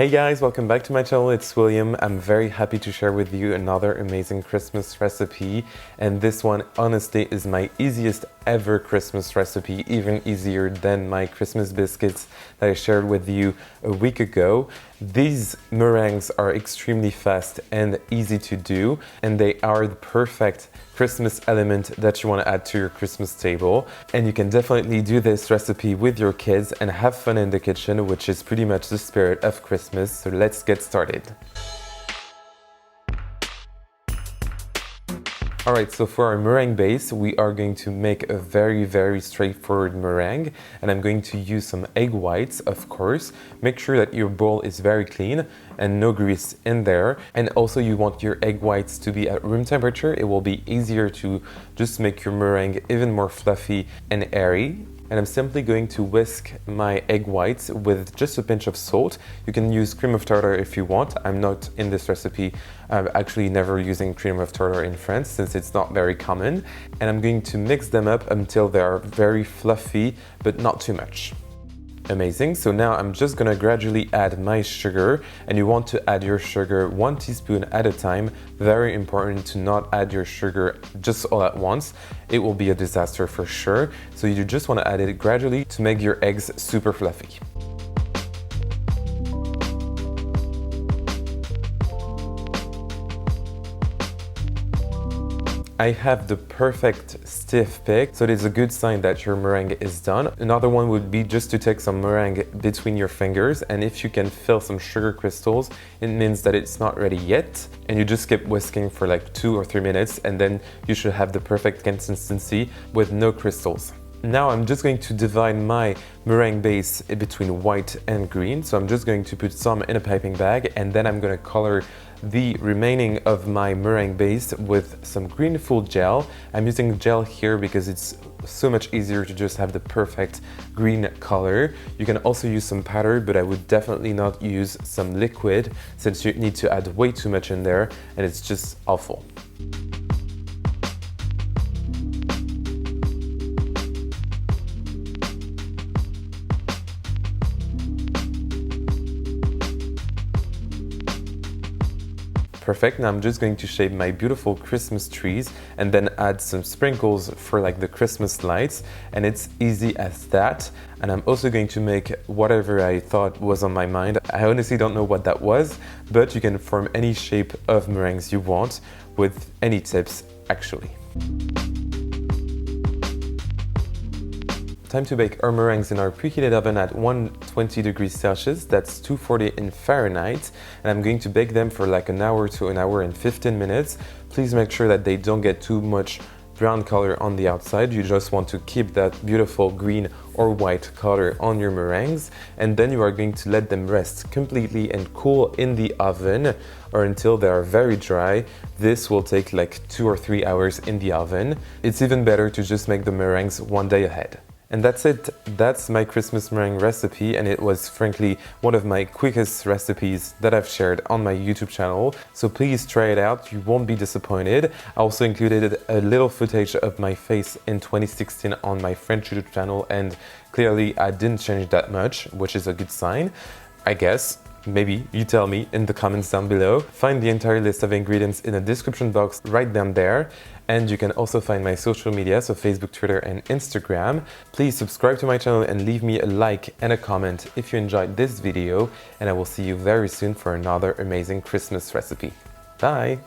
Hey guys, welcome back to my channel. It's William. I'm very happy to share with you another amazing Christmas recipe, and this one honestly is my easiest ever Christmas recipe, even easier than my Christmas biscuits that I shared with you a week ago. These meringues are extremely fast and easy to do, and they are the perfect Christmas element that you want to add to your Christmas table. And you can definitely do this recipe with your kids and have fun in the kitchen, which is pretty much the spirit of Christmas. So let's get started. Alright, so for our meringue base, we are going to make a very straightforward meringue, and I'm going to use some egg whites, of course. Make sure that your bowl is very clean and no grease in there. And also you want your egg whites to be at room temperature. It will be easier to just make your meringue even more fluffy and airy. And I'm simply going to whisk my egg whites with just a pinch of salt. You can use cream of tartar if you want. I'm not in this recipe. I'm actually never using cream of tartar in France since it's not very common. And I'm going to mix them up until they are very fluffy, but not too much. Amazing. So now I'm just gonna gradually add my sugar, and you want to add your sugar 1 teaspoon at a time. Very important to not add your sugar just all at once. It will be a disaster for sure. So you just want to add it gradually to make your eggs super fluffy. I have the perfect stiff pick, so it is a good sign that your meringue is done. Another one would be just to take some meringue between your fingers, and if you can feel some sugar crystals, it means that it's not ready yet. And you just keep whisking for like 2 or 3 minutes, and then you should have the perfect consistency with no crystals. Now I'm just going to divide my meringue base between white and green. So I'm just going to put some in a piping bag, and then I'm going to color the remaining of my meringue base with some green food gel. I'm using gel here because it's so much easier to just have the perfect green color. You can also use some powder, but I would definitely not use some liquid since you need to add way too much in there and it's just awful. Perfect. Now I'm just going to shape my beautiful Christmas trees and then add some sprinkles for like the Christmas lights, and it's easy as that. And I'm also going to make whatever I thought was on my mind. I honestly don't know what that was, but you can form any shape of meringues you want with any tips actually. Time to bake our meringues in our preheated oven at 120 degrees Celsius, that's 240 in Fahrenheit, and I'm going to bake them for like an hour to an hour and 15 minutes. Please make sure that they don't get too much brown color on the outside. You just want to keep that beautiful green or white color on your meringues, and then you are going to let them rest completely and cool in the oven or until they are very dry. This will take like 2 or 3 hours in the oven. It's even better to just make the meringues one day ahead. And that's it. That's my Christmas meringue recipe, and it was frankly one of my quickest recipes that I've shared on my YouTube channel. So please try it out, you won't be disappointed. I also included a little footage of my face in 2016 on my French YouTube channel, and clearly I didn't change that much, which is a good sign, I guess. Maybe, you tell me in the comments down below. Find the entire list of ingredients in the description box right down there. And you can also find my social media, so Facebook, Twitter, and Instagram. Please subscribe to my channel and leave me a like and a comment if you enjoyed this video. And I will see you very soon for another amazing Christmas recipe. Bye!